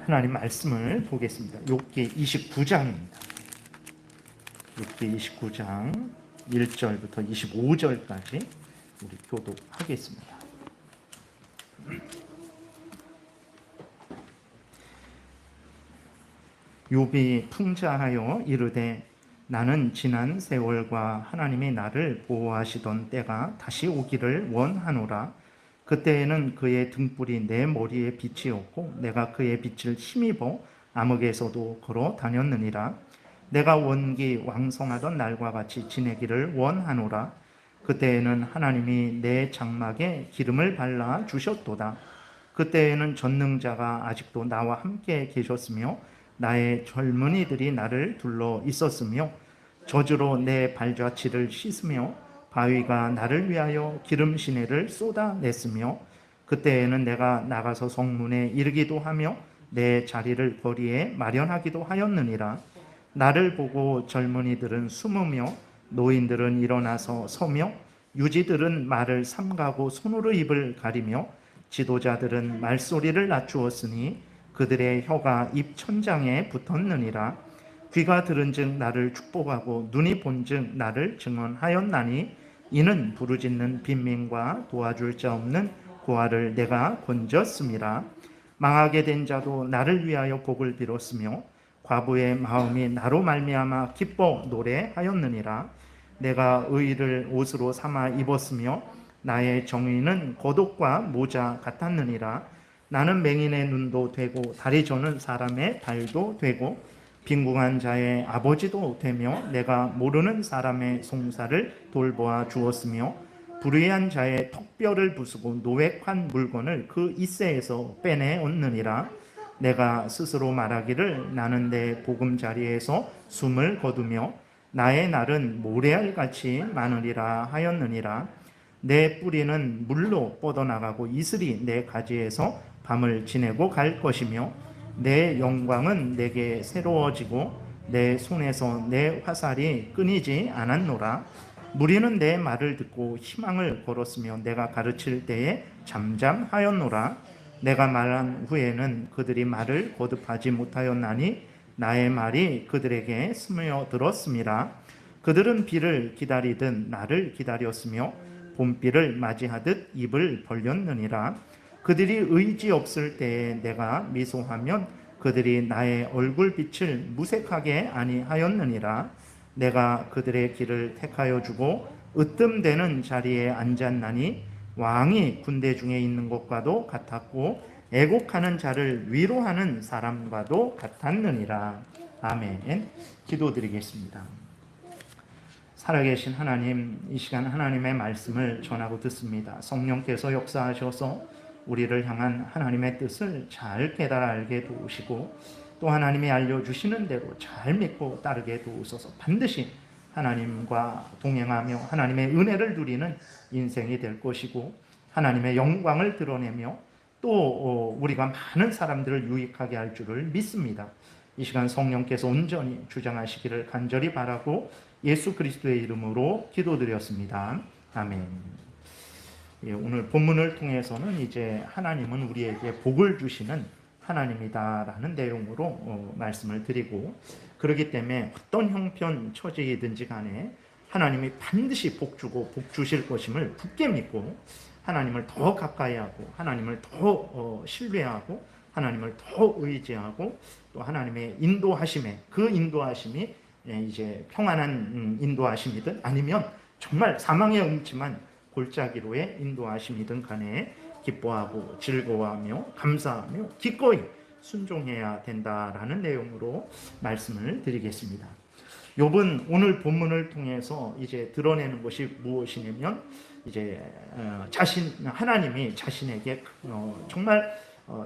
하나님 말씀을 보겠습니다. 욥기 29장입니다. 욥기 29장 1절부터 25절까지 우리 교독하겠습니다. 욥이 풍자하여 이르되 나는 지난 세월과 하나님이 나를 보호하시던 때가 다시 오기를 원하노라. 그때에는 그의 등불이 내 머리에 빛이었고 내가 그의 빛을 힘입어 암흑에서도 걸어 다녔느니라. 내가 원기 왕성하던 날과 같이 지내기를 원하노라. 그때에는 하나님이 내 장막에 기름을 발라 주셨도다. 그때에는 전능자가 아직도 나와 함께 계셨으며 나의 젊은이들이 나를 둘러 있었으며 저주로 내 발자취를 씻으며 바위가 나를 위하여 기름 시내를 쏟아냈으며 그때에는 내가 나가서 성문에 이르기도 하며 내 자리를 거리에 마련하기도 하였느니라. 나를 보고 젊은이들은 숨으며 노인들은 일어나서 서며 유지들은 말을 삼가고 손으로 입을 가리며 지도자들은 말소리를 낮추었으니 그들의 혀가 입 천장에 붙었느니라. 귀가 들은즉 나를 축복하고 눈이 본즉 나를 증언하였나니 이는 부르짖는 빈민과 도와줄 자 없는 고아를 내가 건졌음이라. 망하게 된 자도 나를 위하여 복을 빌었으며 과부의 마음이 나로 말미암아 기뻐 노래하였느니라. 내가 의를 옷으로 삼아 입었으며 나의 정의는 겉옷과 모자 같았느니라. 나는 맹인의 눈도 되고 다리 저는 사람의 발도 되고 빈궁한 자의 아버지도 되며 내가 모르는 사람의 송사를 돌보아 주었으며 불의한 자의 턱뼈를 부수고 노획한 물건을 그 이새에서 빼내었느니라. 내가 스스로 말하기를 나는 내 보금자리에서 숨을 거두며 나의 날은 모래알같이 많으리라 하였느니라. 내 뿌리는 물로 뻗어나가고 이슬이 내 가지에서 밤을 지내고 갈 것이며 내 영광은 내게 새로워지고 내 손에서 내 화살이 끊이지 않았노라. 무리는 내 말을 듣고 희망을 걸었으며 내가 가르칠 때에 잠잠하였노라. 내가 말한 후에는 그들이 말을 거듭하지 못하였나니 나의 말이 그들에게 스며들었음이라. 그들은 비를 기다리듯 나를 기다렸으며 봄비를 맞이하듯 입을 벌렸느니라. 그들이 의지 없을 때에 내가 미소하면 그들이 나의 얼굴빛을 무색하게 아니하였느니라. 내가 그들의 길을 택하여 주고 으뜸되는 자리에 앉았나니 왕이 군대 중에 있는 것과도 같았고 애곡하는 자를 위로하는 사람과도 같았느니라. 아멘. 기도드리겠습니다. 살아계신 하나님, 이 시간 하나님의 말씀을 전하고 듣습니다. 성령께서 역사하셔서 우리를 향한 하나님의 뜻을 잘 깨달아 알게 도우시고 또 하나님이 알려주시는 대로 잘 믿고 따르게 도우소서. 반드시 하나님과 동행하며 하나님의 은혜를 누리는 인생이 될 것이고 하나님의 영광을 드러내며 또 우리가 많은 사람들을 유익하게 할 줄을 믿습니다. 이 시간 성령께서 온전히 주장하시기를 간절히 바라고 예수 그리스도의 이름으로 기도드렸습니다. 아멘. 오늘 본문을 통해서는 이제 하나님은 우리에게 복을 주시는 하나님이다라는 내용으로 말씀을 드리고, 그렇기 때문에 어떤 형편 처지이든지 간에 하나님이 반드시 복 주고 복 주실 것임을 굳게 믿고 하나님을 더 가까이 하고 하나님을 더 신뢰하고 하나님을 더 의지하고 또 하나님의 인도하심에, 그 인도하심이 이제 평안한 인도하심이든 아니면 정말 사망의 음침한 골짜기로의 인도하심이든 간에 기뻐하고 즐거워하며 감사하며 기꺼이 순종해야 된다라는 내용으로 말씀을 드리겠습니다. 욥은 오늘 본문을 통해서 이제 드러내는 것이 무엇이냐면 이제 하나님이 자신에게 정말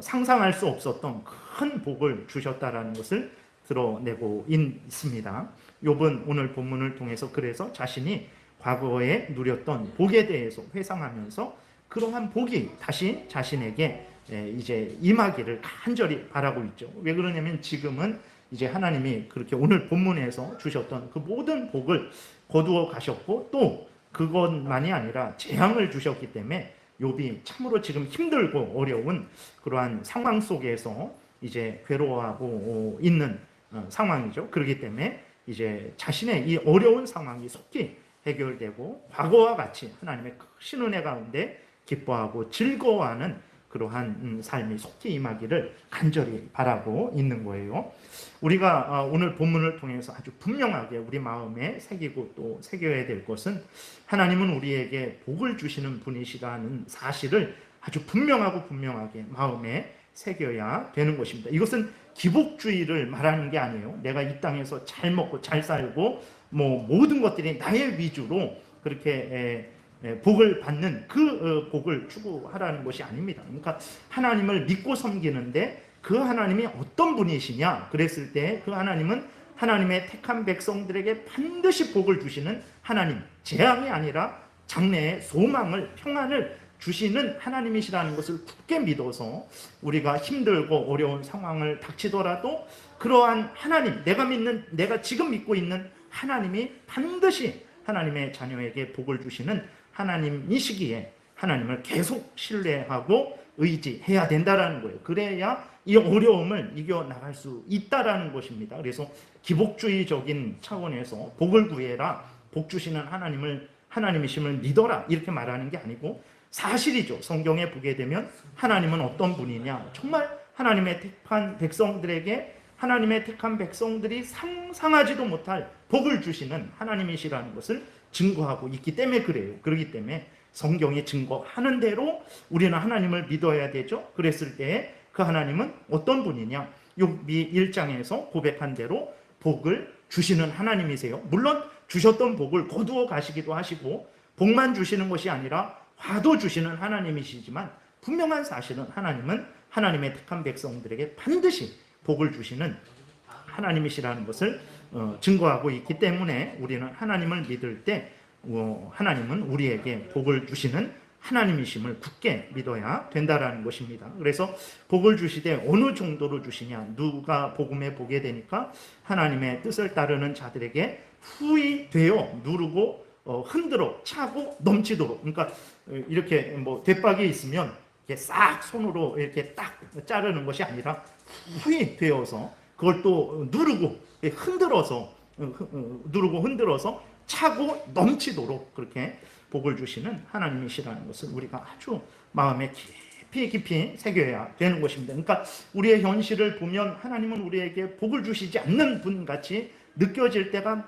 상상할 수 없었던 큰 복을 주셨다라는 것을 드러내고 있습니다. 욥은 오늘 본문을 통해서 그래서 자신이 과거에 누렸던 복에 대해서 회상하면서 그러한 복이 다시 자신에게 이제 임하기를 간절히 바라고 있죠. 왜 그러냐면 지금은 이제 하나님이 그렇게 오늘 본문에서 주셨던 그 모든 복을 거두어 가셨고 또 그것만이 아니라 재앙을 주셨기 때문에 욥이 참으로 지금 힘들고 어려운 그러한 상황 속에서 이제 괴로워하고 있는 상황이죠. 그렇기 때문에 이제 자신의 이 어려운 상황이 속히 해결되고 과거와 같이 하나님의 크신 은혜 가운데 기뻐하고 즐거워하는 그러한 삶이 속히 임하기를 간절히 바라고 있는 거예요. 우리가 오늘 본문을 통해서 아주 분명하게 우리 마음에 새기고 또 새겨야 될 것은 하나님은 우리에게 복을 주시는 분이시라는 사실을 아주 분명하게 마음에 새겨야 되는 것입니다. 이것은 기복주의를 말하는 게 아니에요. 내가 이 땅에서 잘 먹고 잘 살고 뭐 모든 것들이 나의 위주로 그렇게 복을 받는 그 복을 추구하라는 것이 아닙니다. 그러니까 하나님을 믿고 섬기는데 그 하나님이 어떤 분이시냐 그랬을 때 그 하나님은 하나님의 택한 백성들에게 반드시 복을 주시는 하나님, 재앙이 아니라 장래의 소망을, 평안을 주시는 하나님이시라는 것을 굳게 믿어서 우리가 힘들고 어려운 상황을 닥치더라도 그러한 하나님, 내가 지금 믿고 있는 하나님이 반드시 하나님의 자녀에게 복을 주시는 하나님이시기에 하나님을 계속 신뢰하고 의지해야 된다라는 거예요. 그래야 이 어려움을 이겨나갈 수 있다라는 것입니다. 그래서 기복주의적인 차원에서 복을 구해라, 복 주시는 하나님이심을 믿어라 이렇게 말하는 게 아니고 사실이죠. 성경에 보게 되면 하나님은 어떤 분이냐, 정말 하나님의 택한 백성들에게 하나님의 택한 백성들이 상상하지도 못할 복을 주시는 하나님이시라는 것을 증거하고 있기 때문에 그래요. 그렇기 때문에 성경이 증거하는 대로 우리는 하나님을 믿어야 되죠. 그랬을 때 그 하나님은 어떤 분이냐, 욥기 1장에서 고백한 대로 복을 주시는 하나님이세요. 물론 주셨던 복을 거두어 가시기도 하시고 복만 주시는 것이 아니라 화도 주시는 하나님이시지만 분명한 사실은 하나님은 하나님의 택한 백성들에게 반드시 복을 주시는 하나님이시라는 것을 증거하고 있기 때문에 우리는 하나님을 믿을 때 하나님은 우리에게 복을 주시는 하나님이심을 굳게 믿어야 된다라는 것입니다. 그래서 복을 주시되 어느 정도로 주시냐, 누가 복음에 보게 되니까 하나님의 뜻을 따르는 자들에게 후히 되어 누르고 흔들어 차고 넘치도록, 그러니까 이렇게 뭐 대박이 있으면 이렇게 싹 손으로 이렇게 딱 자르는 것이 아니라 후히 되어서 그걸 또 누르고 흔들어서 차고 넘치도록 그렇게 복을 주시는 하나님이시라는 것을 우리가 아주 마음에 깊이 새겨야 되는 것입니다. 그러니까 우리의 현실을 보면 하나님은 우리에게 복을 주시지 않는 분 같이 느껴질 때가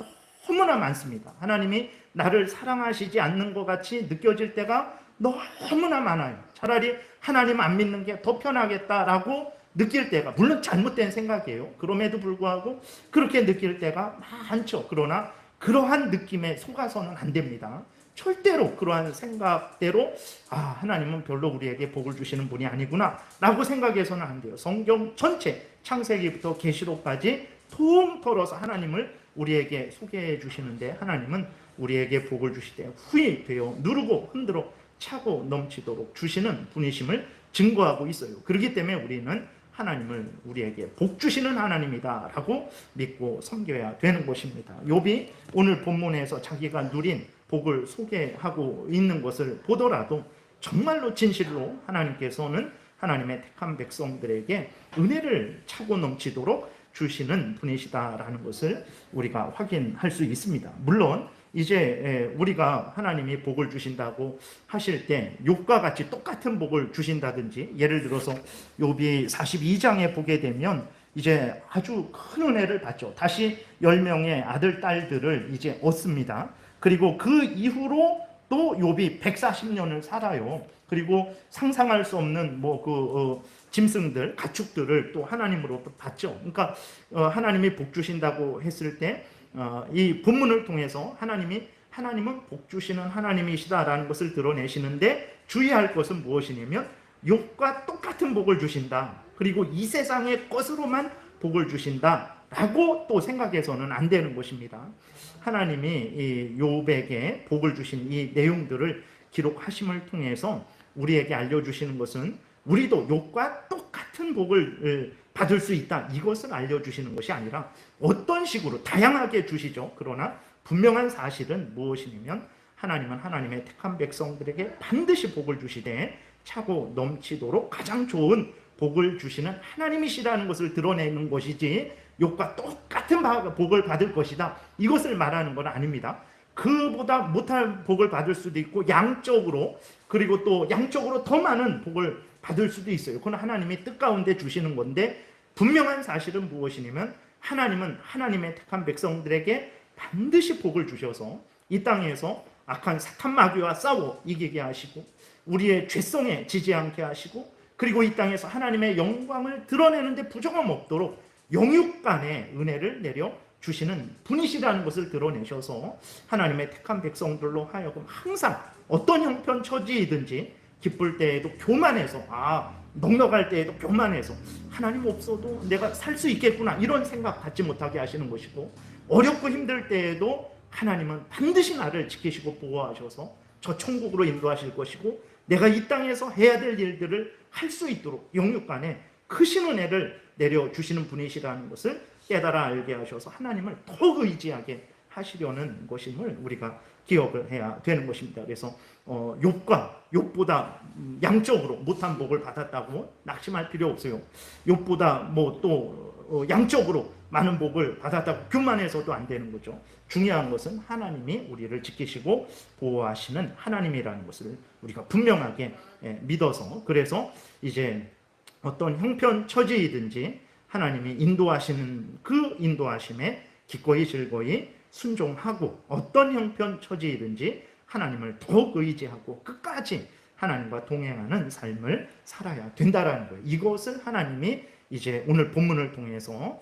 너무나 많습니다. 하나님이 나를 사랑하시지 않는 것 같이 느껴질 때가 너무나 많아요. 차라리 하나님 안 믿는 게 더 편하겠다라고 느낄 때가, 물론 잘못된 생각이에요. 그럼에도 불구하고 그렇게 느낄 때가 많죠. 그러나 그러한 느낌에 속아서는 안 됩니다. 절대로 그러한 생각대로 하나님은 별로 우리에게 복을 주시는 분이 아니구나 라고 생각해서는 안 돼요. 성경 전체 창세기부터 계시록까지 통틀어서 하나님을 우리에게 소개해 주시는데 하나님은 우리에게 복을 주시되 후히 되어 누르고 흔들어 차고 넘치도록 주시는 분이심을 증거하고 있어요. 그렇기 때문에 우리는 하나님을 우리에게 복 주시는 하나님이다라고 믿고 섬겨야 되는 것입니다. 욥이 오늘 본문에서 자기가 누린 복을 소개하고 있는 것을 보더라도 정말로 진실로 하나님께서는 하나님의 택한 백성들에게 은혜를 차고 넘치도록 주시는 분이시다라는 것을 우리가 확인할 수 있습니다. 물론 이제 우리가 하나님이 복을 주신다고 하실 때 욥과 같이 똑같은 복을 주신다든지, 예를 들어서 욥이 42장에 보게 되면 이제 아주 큰 은혜를 받죠. 다시 10명의 아들 딸들을 이제 얻습니다. 그리고 그 이후로 또 욥이 140년을 살아요. 그리고 상상할 수 없는 짐승들, 가축들을 또 하나님으로부터 받죠. 그러니까 하나님이 복 주신다고 했을 때 이 본문을 통해서 하나님은 복 주시는 하나님이시다라는 것을 드러내시는데 주의할 것은 무엇이냐면 욥과 똑같은 복을 주신다. 그리고 이 세상의 것으로만 복을 주신다라고 또 생각해서는 안 되는 것입니다. 하나님이 이 욥에게 복을 주신 이 내용들을 기록하심을 통해서 우리에게 알려주시는 것은 우리도 욥과 똑같은 복을 받을 수 있다, 이것을 알려주시는 것이 아니라 어떤 식으로 다양하게 주시죠. 그러나 분명한 사실은 무엇이냐면 하나님은 하나님의 택한 백성들에게 반드시 복을 주시되 차고 넘치도록 가장 좋은 복을 주시는 하나님이시라는 것을 드러내는 것이지 욥과 똑같은 복을 받을 것이다, 이것을 말하는 건 아닙니다. 그보다 못할 복을 받을 수도 있고 양적으로, 그리고 또 양적으로 더 많은 복을 받을 수도 있어요. 그건 하나님이 뜻 가운데 주시는 건데, 분명한 사실은 무엇이냐면 하나님은 하나님의 택한 백성들에게 반드시 복을 주셔서 이 땅에서 악한 사탄 마귀와 싸워 이기게 하시고 우리의 죄성에 지지 않게 하시고, 그리고 이 땅에서 하나님의 영광을 드러내는데 부정함 없도록 영육간의 은혜를 내려 주시는 분이시라는 것을 드러내셔서 하나님의 택한 백성들로 하여금 항상 어떤 형편 처지이든지 기쁠 때에도 교만해서, 넉넉할 때에도 교만해서 하나님 없어도 내가 살 수 있겠구나 이런 생각 갖지 못하게 하시는 것이고, 어렵고 힘들 때에도 하나님은 반드시 나를 지키시고 보호하셔서 저 천국으로 인도하실 것이고 내가 이 땅에서 해야 될 일들을 할 수 있도록 영육간에 크신 은혜를 내려주시는 분이시라는 것을 깨달아 알게 하셔서 하나님을 더욱 의지하게 하시려는 것임을 우리가 기억을 해야 되는 것입니다. 그래서 욥보다 양적으로 못한 복을 받았다고 낙심할 필요 없어요. 욥보다 또 양적으로 많은 복을 받았다고 교만해서도 안 되는 거죠. 중요한 것은 하나님이 우리를 지키시고 보호하시는 하나님이라는 것을 우리가 분명하게 믿어서, 그래서 이제 어떤 형편 처지이든지 하나님이 인도하시는 그 인도하심에 기꺼이 즐거이 순종하고, 어떤 형편 처지이든지 하나님을 더욱 의지하고 끝까지 하나님과 동행하는 삶을 살아야 된다라는 거예요. 이것을 하나님이 이제 오늘 본문을 통해서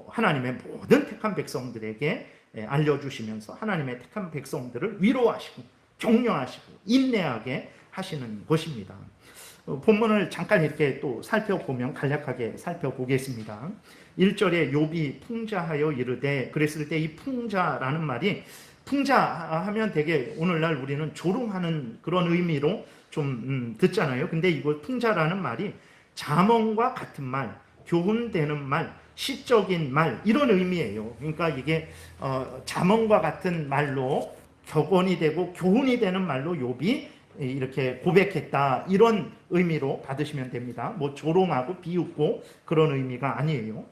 하나님의 모든 택한 백성들에게 알려주시면서 하나님의 택한 백성들을 위로하시고 격려하시고 인내하게 하시는 것입니다. 본문을 잠깐 이렇게 또 살펴보면 간략하게 살펴보겠습니다. 1절에 욥이 풍자하여 이르되, 그랬을 때 이 풍자라는 말이, 풍자하면 되게 오늘날 우리는 조롱하는 그런 의미로 좀 듣잖아요. 근데 이거 풍자라는 말이 잠언과 같은 말, 교훈되는 말, 시적인 말, 이런 의미예요. 그러니까 이게 잠언과 같은 말로 격언이 되고 교훈이 되는 말로 욥이 이렇게 고백했다, 이런 의미로 받으시면 됩니다. 조롱하고 비웃고 그런 의미가 아니에요.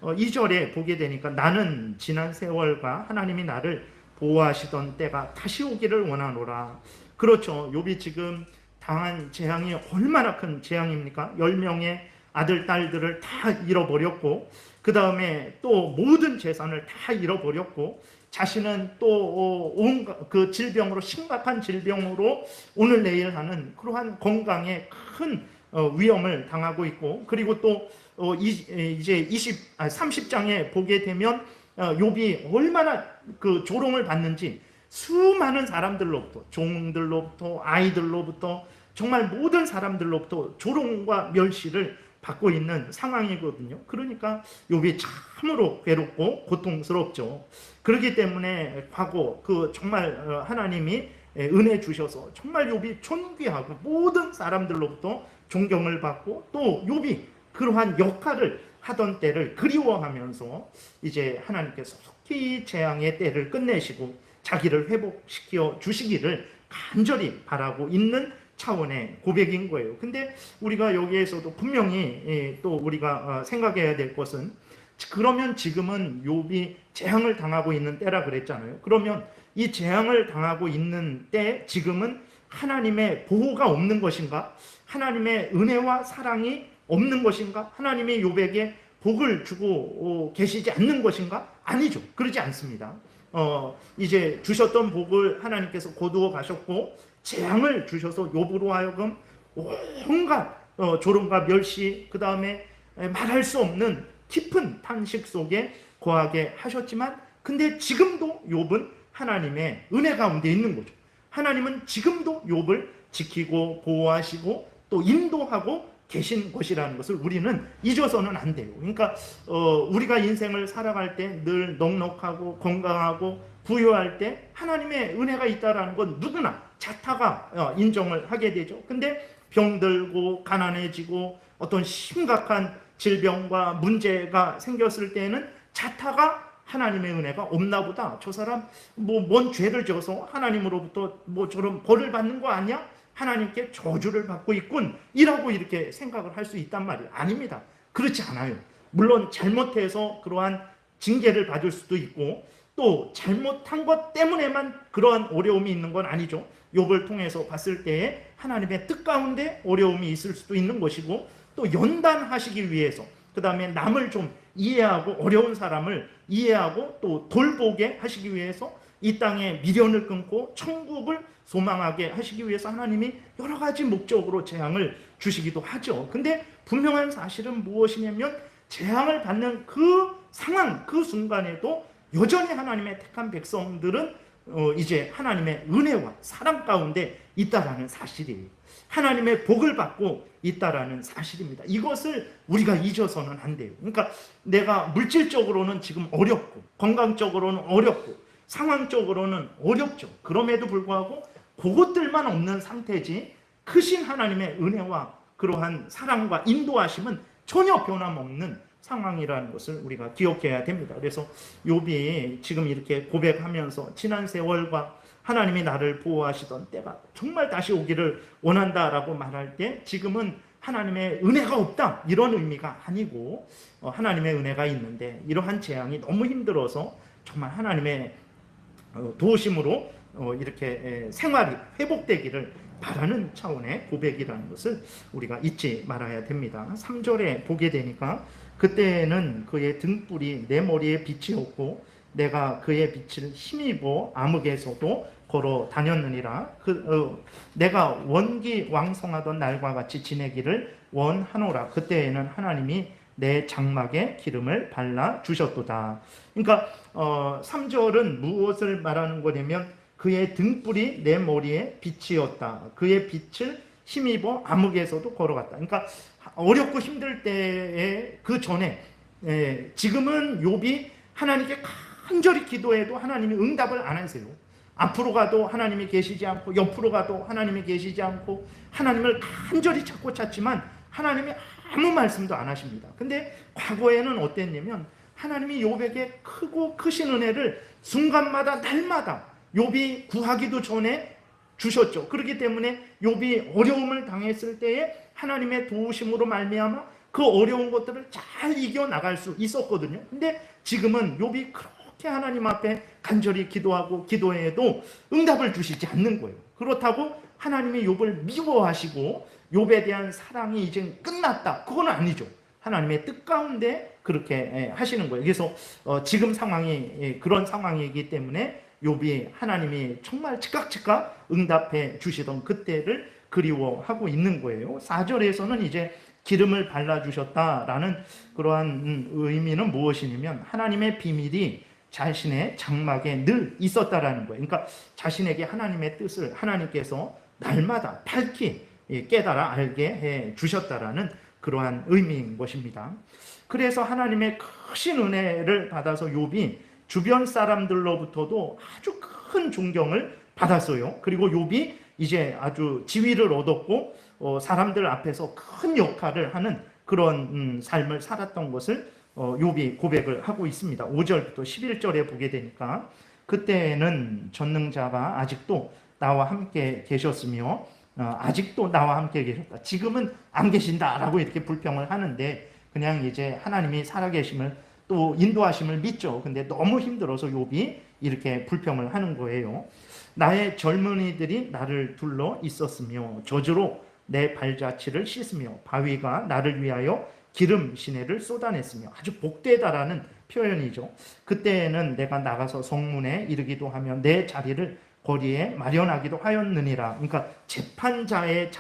2절에 보게 되니까 나는 지난 세월과 하나님이 나를 보호하시던 때가 다시 오기를 원하노라. 그렇죠. 욥이 지금 당한 재앙이 얼마나 큰 재앙입니까? 10명의 아들, 딸들을 다 잃어버렸고, 그 다음에 또 모든 재산을 다 잃어버렸고, 자신은 또 그 질병으로, 심각한 질병으로 오늘 내일 하는 그러한 건강에 큰 위험을 당하고 있고, 그리고 또 이제 30장에 보게 되면 욥이 얼마나 그 조롱을 받는지, 수많은 사람들로부터, 종들로부터, 아이들로부터, 정말 모든 사람들로부터 조롱과 멸시를 받고 있는 상황이거든요. 그러니까 욥이 참으로 괴롭고 고통스럽죠. 그렇기 때문에 과거 정말 하나님이 은혜 주셔서 정말 욥이 존귀하고 모든 사람들로부터 존경을 받고, 또 욥이 그러한 역할을 하던 때를 그리워하면서 이제 하나님께서 속히 재앙의 때를 끝내시고 자기를 회복시켜 주시기를 간절히 바라고 있는 차원의 고백인 거예요. 근데 우리가 여기에서도 분명히 또 우리가 생각해야 될 것은, 그러면 지금은 욥이 재앙을 당하고 있는 때라 그랬잖아요. 그러면 이 재앙을 당하고 있는 때 지금은 하나님의 보호가 없는 것인가? 하나님의 은혜와 사랑이 없는 것인가? 하나님의 욥에게 복을 주고 계시지 않는 것인가? 아니죠. 그러지 않습니다. 이제 주셨던 복을 하나님께서 거두어 가셨고 재앙을 주셔서 욥으로 하여금 온갖 조롱과 멸시, 그 다음에 말할 수 없는 깊은 탄식 속에 거하게 하셨지만, 근데 지금도 욥은 하나님의 은혜 가운데 있는 거죠. 하나님은 지금도 욥을 지키고 보호하시고 또 인도하고 계신 것이라는 것을 우리는 잊어서는 안 돼요. 그러니까 우리가 인생을 살아갈 때 늘 넉넉하고 건강하고 부유할 때 하나님의 은혜가 있다는 건 누구나 자타가 인정을 하게 되죠. 근데 병들고 가난해지고 어떤 심각한 질병과 문제가 생겼을 때는 자타가 하나님의 은혜가 없나 보다, 저 사람 뭔 죄를 져서 하나님으로부터 저런 벌을 받는 거 아니야? 하나님께 저주를 받고 있군 이라고 이렇게 생각을 할 수 있단 말이에요. 아닙니다. 그렇지 않아요. 물론 잘못해서 그러한 징계를 받을 수도 있고 또 잘못한 것 때문에만 그러한 어려움이 있는 건 아니죠. 욥을 통해서 봤을 때에 하나님의 뜻 가운데 어려움이 있을 수도 있는 것이고 또 연단하시기 위해서 그 다음에 남을 좀 이해하고 어려운 사람을 이해하고 또 돌보게 하시기 위해서 이 땅에 미련을 끊고 천국을 소망하게 하시기 위해서 하나님이 여러 가지 목적으로 재앙을 주시기도 하죠. 근데 분명한 사실은 무엇이냐면 재앙을 받는 그 상황, 그 순간에도 여전히 하나님의 택한 백성들은 이제 하나님의 은혜와 사랑 가운데 있다라는 사실이에요. 하나님의 복을 받고 있다라는 사실입니다. 이것을 우리가 잊어서는 안 돼요. 그러니까 내가 물질적으로는 지금 어렵고 건강적으로는 어렵고 상황적으로는 어렵죠. 그럼에도 불구하고 그것들만 없는 상태지 크신 하나님의 은혜와 그러한 사랑과 인도하심은 전혀 변함없는 상황이라는 것을 우리가 기억해야 됩니다. 그래서 욥이 지금 이렇게 고백하면서 지난 세월과 하나님이 나를 보호하시던 때가 정말 다시 오기를 원한다라고 말할 때 지금은 하나님의 은혜가 없다 이런 의미가 아니고 하나님의 은혜가 있는데 이러한 재앙이 너무 힘들어서 정말 하나님의 도우심으로 이렇게 생활이 회복되기를 바라는 차원의 고백이라는 것을 우리가 잊지 말아야 됩니다. 3절에 보게 되니까 그때는 그의 등불이 내 머리에 빛이었고 내가 그의 빛을 힘입어 암흑에서도 걸어 다녔느니라. 내가 원기 왕성하던 날과 같이 지내기를 원하노라. 그때에는 하나님이 내 장막에 기름을 발라 주셨도다. 그러니까 3절은 무엇을 말하는 거냐면 그의 등불이 내 머리에 빛이었다. 그의 빛을 힘입어 암흑에서도 걸어갔다. 그러니까 어렵고 힘들 때에 그 전에 지금은 욥이 하나님께 간절히 기도해도 하나님이 응답을 안 하세요. 앞으로 가도 하나님이 계시지 않고 옆으로 가도 하나님이 계시지 않고 하나님을 간절히 찾고 찾지만 하나님이 아무 말씀도 안 하십니다. 근데 과거에는 어땠냐면 하나님이 욥에게 크고 크신 은혜를 순간마다 날마다 욥이 구하기도 전에 주셨죠. 그렇기 때문에 욥이 어려움을 당했을 때에 하나님의 도우심으로 말미암아 그 어려운 것들을 잘 이겨나갈 수 있었거든요. 근데 지금은 욥이 그렇게 하나님 앞에 간절히 기도하고 기도해도 응답을 주시지 않는 거예요. 그렇다고 하나님이 욥을 미워하시고 욥에 대한 사랑이 이제 끝났다. 그건 아니죠. 하나님의 뜻 가운데 그렇게 하시는 거예요. 그래서 지금 상황이 그런 상황이기 때문에 욥이 하나님이 정말 즉각 응답해 주시던 그때를 그리워하고 있는 거예요. 4절에서는 이제 기름을 발라주셨다라는 그러한 의미는 무엇이냐면 하나님의 비밀이 자신의 장막에 늘 있었다라는 거예요. 그러니까 자신에게 하나님의 뜻을 하나님께서 날마다 밝히 깨달아 알게 해 주셨다라는 그러한 의미인 것입니다. 그래서 하나님의 크신 은혜를 받아서 욥이 주변 사람들로부터도 아주 큰 존경을 받았어요. 그리고 욥이 이제 아주 지위를 얻었고 사람들 앞에서 큰 역할을 하는 그런 삶을 살았던 것을 욥이 고백을 하고 있습니다. 5절부터 11절에 보게 되니까 그때는 전능자가 아직도 나와 함께 계셨으며 아직도 나와 함께 계셨다. 지금은 안 계신다라고 이렇게 불평을 하는데 그냥 이제 하나님이 살아계심을 또 인도하심을 믿죠. 근데 너무 힘들어서 욥이 이렇게 불평을 하는 거예요. 나의 젊은이들이 나를 둘러 있었으며 저주로 내 발자취를 씻으며 바위가 나를 위하여 기름 시내를 쏟아냈으며 아주 복되다라는 표현이죠. 그때는 내가 나가서 성문에 이르기도 하며 내 자리를 거리에 마련하기도 하였느니라. 그러니까 재판장의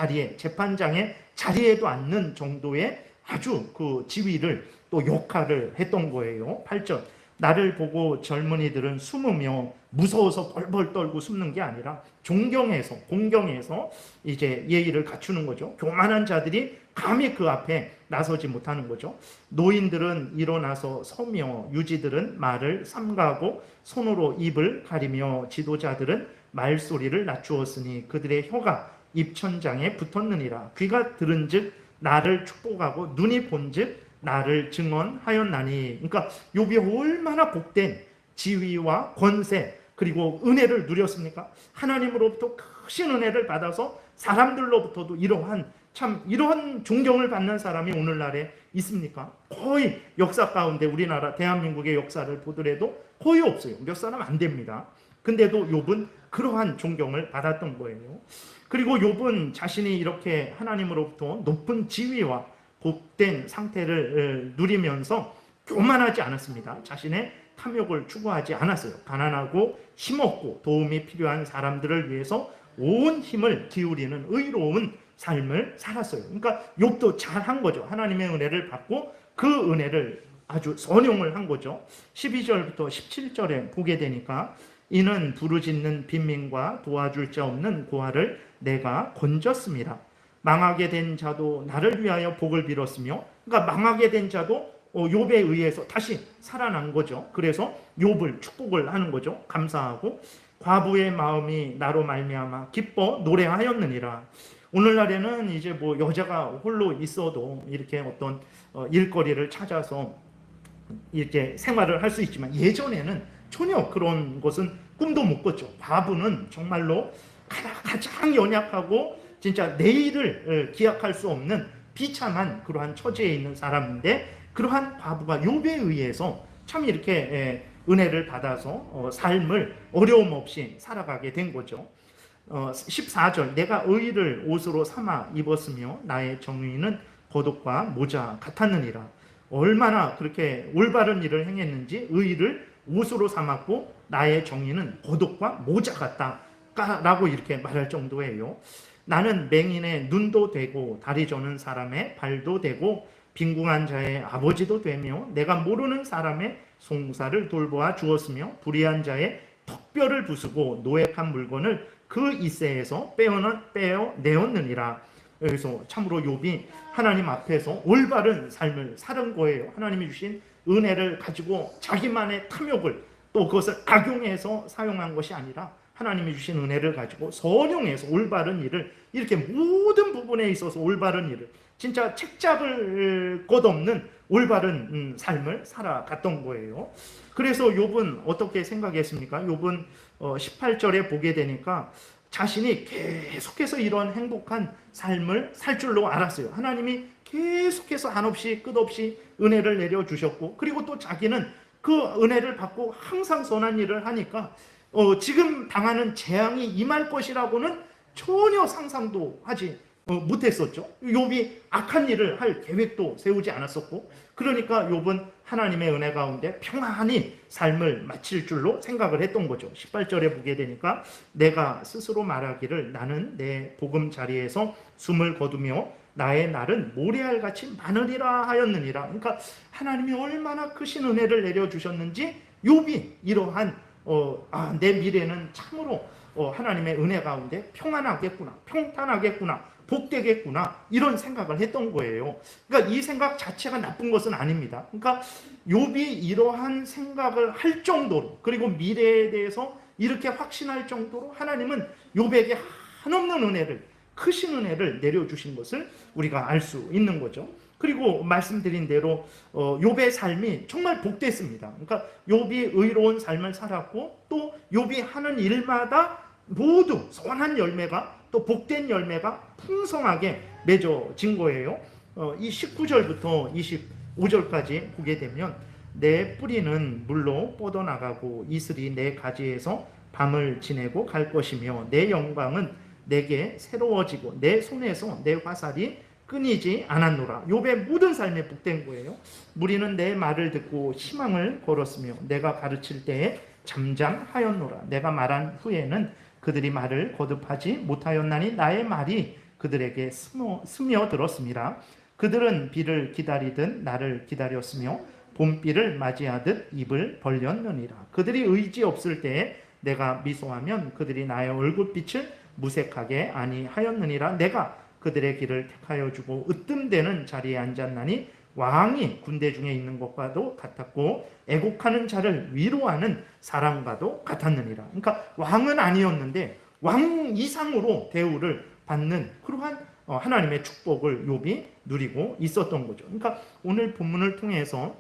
자리에도 앉는 정도의 아주 그 지위를 또 역할을 했던 거예요. 8절 나를 보고 젊은이들은 숨으며 무서워서 벌벌 떨고 숨는 게 아니라 존경해서 공경해서 이제 예의를 갖추는 거죠. 교만한 자들이 감히 그 앞에 나서지 못하는 거죠. 노인들은 일어나서 서며 유지들은 말을 삼가하고 손으로 입을 가리며 지도자들은 말소리를 낮추었으니 그들의 혀가 입천장에 붙었느니라. 귀가 들은즉 나를 축복하고 눈이 본즉 나를 증언하였나니. 그러니까 욥이 얼마나 복된 지위와 권세 그리고 은혜를 누렸습니까? 하나님으로부터 크신 은혜를 받아서 사람들로부터도 이러한 존경을 받는 사람이 오늘날에 있습니까? 거의 역사 가운데 우리나라 대한민국의 역사를 보더라도 거의 없어요. 몇 사람 안 됩니다. 근데도 욥은 그러한 존경을 받았던 거예요. 그리고 욥은 자신이 이렇게 하나님으로부터 높은 지위와 복된 상태를 누리면서 교만하지 않았습니다. 자신의 탐욕을 추구하지 않았어요. 가난하고 힘없고 도움이 필요한 사람들을 위해서 온 힘을 기울이는 의로운 삶을 살았어요. 그러니까 욥도 잘한 거죠. 하나님의 은혜를 받고 그 은혜를 아주 선용을 한 거죠. 12절부터 17절에 보게 되니까 이는 부르짖는 빈민과 도와줄 자 없는 고아를 내가 건졌습니다. 망하게 된 자도 나를 위하여 복을 빌었으며, 그러니까 망하게 된 자도 욥에 의해서 다시 살아난 거죠. 그래서 욥을 축복을 하는 거죠. 감사하고 과부의 마음이 나로 말미암아 기뻐 노래하였느니라. 오늘날에는 이제 뭐 여자가 홀로 있어도 이렇게 어떤 일거리를 찾아서 이렇게 생활을 할 수 있지만 예전에는 전혀 그런 것은 꿈도 못 꿨죠. 과부는 정말로 가장 연약하고 진짜 내일을 기약할 수 없는 비참한 그러한 처지에 있는 사람인데, 그러한 과부가 욥에 의해서 참 이렇게 은혜를 받아서 삶을 어려움 없이 살아가게 된 거죠. 14절 내가 의를 옷으로 삼아 입었으며 나의 정의는 겉옷과 모자 같았느니라. 얼마나 그렇게 올바른 일을 행했는지 의를 옷으로 삼았고 나의 정의는 겉옷과 모자 같다라고 이렇게 말할 정도예요. 나는 맹인의 눈도 되고 다리 저는 사람의 발도 되고 빈궁한 자의 아버지도 되며 내가 모르는 사람의 송사를 돌보아 주었으며 불의한 자의 턱뼈를 부수고 노획한 물건을 그 이새에서 빼어내었느니라. 여기서 참으로 욥이 하나님 앞에서 올바른 삶을 사는 거예요. 하나님이 주신 은혜를 가지고 자기만의 탐욕을 또 그것을 악용해서 사용한 것이 아니라 하나님이 주신 은혜를 가지고 선용해서 올바른 일을, 이렇게 모든 부분에 있어서 올바른 일을, 진짜 책 잡을 것 없는 올바른 삶을 살아갔던 거예요. 그래서 욥은 어떻게 생각했습니까? 욥은 18절에 보게 되니까 자신이 계속해서 이런 행복한 삶을 살 줄로 알았어요. 하나님이 계속해서 한없이 끝없이 은혜를 내려주셨고, 그리고 또 자기는 그 은혜를 받고 항상 선한 일을 하니까 지금 당하는 재앙이 임할 것이라고는 전혀 상상도 하지 못했었죠. 욥이 악한 일을 할 계획도 세우지 않았었고, 그러니까 욥은 하나님의 은혜 가운데 평안히 삶을 마칠 줄로 생각을 했던 거죠. 18절에 보게 되니까 내가 스스로 말하기를 나는 내 복음자리에서 숨을 거두며 나의 날은 모래알같이 많으리라 하였느니라. 그러니까 하나님이 얼마나 크신 은혜를 내려주셨는지 욥이 이러한 내 미래는 참으로 하나님의 은혜 가운데 평안하겠구나, 평탄하겠구나, 복되겠구나, 이런 생각을 했던 거예요. 그러니까 이 생각 자체가 나쁜 것은 아닙니다. 그러니까 욥이 이러한 생각을 할 정도로, 그리고 미래에 대해서 이렇게 확신할 정도로 하나님은 욥에게 한없는 은혜를, 크신 은혜를 내려주신 것을 우리가 알 수 있는 거죠. 그리고 말씀드린 대로 욥의 삶이 정말 복됐습니다. 그러니까 욥이 의로운 삶을 살았고, 또 욥이 하는 일마다 모두 선한 열매가, 또 복된 열매가 풍성하게 맺어진 거예요. 이 19절부터 25절까지 보게 되면 내 뿌리는 물로 뻗어나가고 이슬이 내 가지에서 밤을 지내고 갈 것이며 내 영광은 내게 새로워지고 내 손에서 내 화살이 끊이지 않았노라. 욥의 모든 삶에 복된 거예요. 무리는 내 말을 듣고 희망을 걸었으며 내가 가르칠 때에 잠잠하였노라. 내가 말한 후에는 그들이 말을 거듭하지 못하였나니 나의 말이 그들에게 스며들었습니다. 그들은 비를 기다리듯 나를 기다렸으며 봄비를 맞이하듯 입을 벌렸느니라. 그들이 의지 없을 때에 내가 미소하면 그들이 나의 얼굴빛을 무색하게 아니하였느니라. 내가 그들의 길을 택하여 주고 으뜸되는 자리에 앉았나니 왕이 군대 중에 있는 것과도 같았고 애곡하는 자를 위로하는 사람과도 같았느니라. 그러니까 왕은 아니었는데 왕 이상으로 대우를 받는 그러한 하나님의 축복을 욥이 누리고 있었던 거죠. 그러니까 오늘 본문을 통해서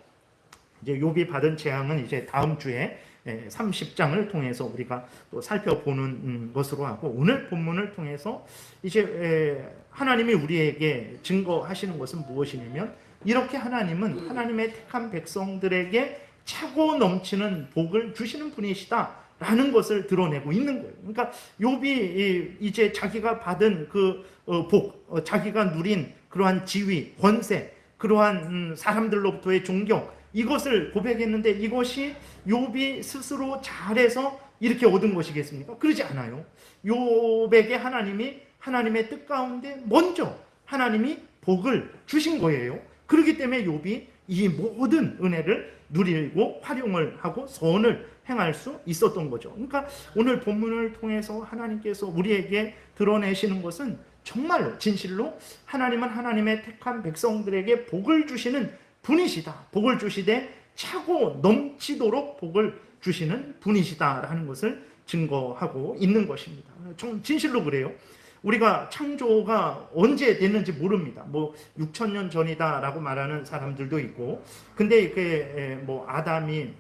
이제 욥이 받은 재앙은 이제 다음 주에 30장을 통해서 우리가 또 살펴보는 것으로 하고, 오늘 본문을 통해서 이제 하나님이 우리에게 증거하시는 것은 무엇이냐면, 이렇게 하나님은 하나님의 택한 백성들에게 차고 넘치는 복을 주시는 분이시다라는 것을 드러내고 있는 거예요. 그러니까 욥이 이제 자기가 받은 그 복, 자기가 누린 그러한 지위, 권세, 그러한 사람들로부터의 존경, 이것을 고백했는데, 이것이 욥이 스스로 잘해서 이렇게 얻은 것이겠습니까? 그러지 않아요. 욥에게 하나님이 하나님의 뜻 가운데 먼저 하나님이 복을 주신 거예요. 그렇기 때문에 욥이 이 모든 은혜를 누리고 활용을 하고 선을 행할 수 있었던 거죠. 그러니까 오늘 본문을 통해서 하나님께서 우리에게 드러내시는 것은 정말로 진실로 하나님은 하나님의 택한 백성들에게 복을 주시는 분이시다. 복을 주시되 차고 넘치도록 복을 주시는 분이시다라는 것을 증거하고 있는 것입니다. 진실로 그래요. 우리가 창조가 언제 됐는지 모릅니다. 뭐 6,000년 전이다라고 말하는 사람들도 있고, 근데 이렇게 아담이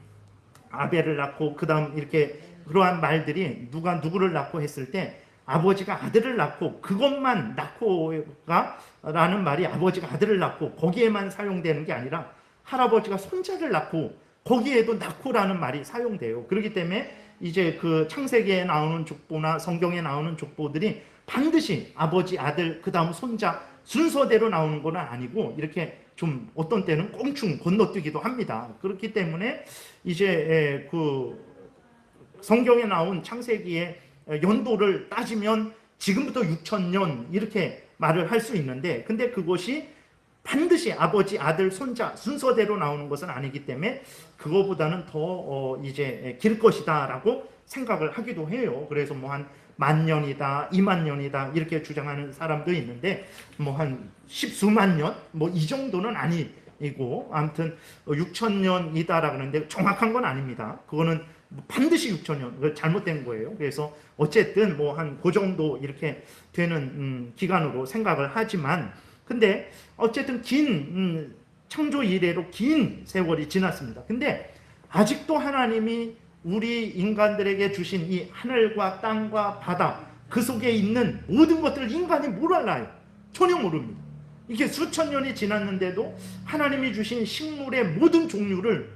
아벨을 낳고 그다음 이렇게 그러한 말들이 누가 누구를 낳고 했을 때 아버지가 아들을 낳고 그것만 낳고가 라는 말이 아버지가 아들을 낳고 거기에만 사용되는 게 아니라 할아버지가 손자를 낳고 거기에도 낳고라는 말이 사용돼요. 그렇기 때문에 이제 그 창세기에 나오는 족보나 성경에 나오는 족보들이 반드시 아버지, 아들, 그 다음 손자 순서대로 나오는 건 아니고 이렇게 좀 어떤 때는 꽁충 건너뛰기도 합니다. 그렇기 때문에 이제 그 성경에 나온 창세기의 연도를 따지면 지금부터 6,000년 이렇게 말을 할 수 있는데, 근데 그것이 반드시 아버지, 아들, 손자 순서대로 나오는 것은 아니기 때문에 그거보다는 더 이제 길 것이다라고 생각을 하기도 해요. 그래서 뭐 한 10,000년이다, 20,000년이다 이렇게 주장하는 사람도 있는데, 뭐 한 십수만 년, 뭐 이 정도는 아니고 아무튼 6,000년이다라 그러는데 정확한 건 아닙니다. 그거는 반드시 6,000년, 잘못된 거예요. 그래서 어쨌든 뭐 한 그 정도 이렇게 되는 기간으로 생각을 하지만, 근데 어쨌든 긴 창조 이래로 긴 세월이 지났습니다. 근데 아직도 하나님이 우리 인간들에게 주신 이 하늘과 땅과 바다, 그 속에 있는 모든 것들을 인간이 몰라요. 전혀 모릅니다. 이게 수천 년이 지났는데도 하나님이 주신 식물의 모든 종류를